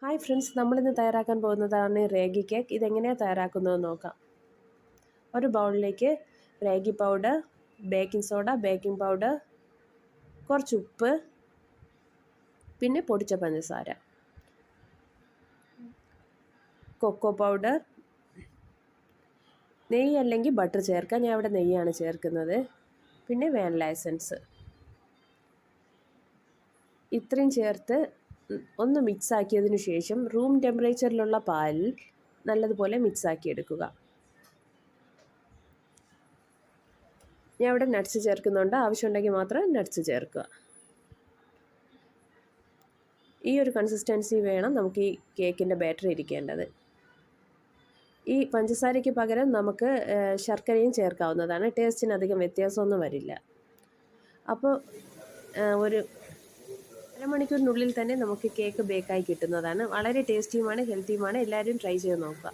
Hi friends, നമ്മളിന്ന് തയ്യാറാക്കാൻ പോകുന്നതാണ് റാഗി കേക്ക്. ഇതെങ്ങനെയാണ് തയ്യാറാക്കുന്നതെന്ന് നോക്കാം. ഒരു ബൗളിലേക്ക് ragi powder, baking soda, baking powder, കുറച്ച് ഉപ്പ്, പിന്നെ പൊടിച്ച പഞ്ചസാര, കൊക്കോ പൗഡർ, നെയ്യ് അല്ലെങ്കിൽ ബട്ടർ ചേർക്കാം. ഞാൻ ഇവിടെ നെയ്യാണ് ചേർക്കുന്നത്. പിന്നെ വാനില എസൻസ്. ഇത്രയും ചേർത്ത് ഒന്ന് മിക്സാക്കിയതിന് ശേഷം റൂം ടെമ്പറേച്ചറിലുള്ള പാലിൽ നല്ലതുപോലെ മിക്സാക്കി എടുക്കുക. ഞാൻ ഇവിടെ നട്ട്സ് ചേർക്കുന്നുണ്ട്. ആവശ്യമുണ്ടെങ്കിൽ മാത്രം നട്ട്സ് ചേർക്കുക. ഈ ഒരു കൺസിസ്റ്റൻസി വേണം നമുക്ക് ഈ കേക്കിൻ്റെ ബാറ്റർ ഇരിക്കേണ്ടത്. ഈ പഞ്ചസാരയ്ക്ക് പകരം നമുക്ക് ശർക്കരയും ചേർക്കാവുന്നതാണ്. ടേസ്റ്റിന് അധികം വ്യത്യാസമൊന്നും വരില്ല. അപ്പോൾ ഒരു അരമണിക്കൂറിനുള്ളിൽ തന്നെ നമുക്ക് കേക്ക് ബേക്കായി കിട്ടുന്നതാണ്. വളരെ ടേസ്റ്റിയുമാണ്, ഹെൽത്തിയുമാണ്. എല്ലാവരും ട്രൈ ചെയ്ത് നോക്കുക.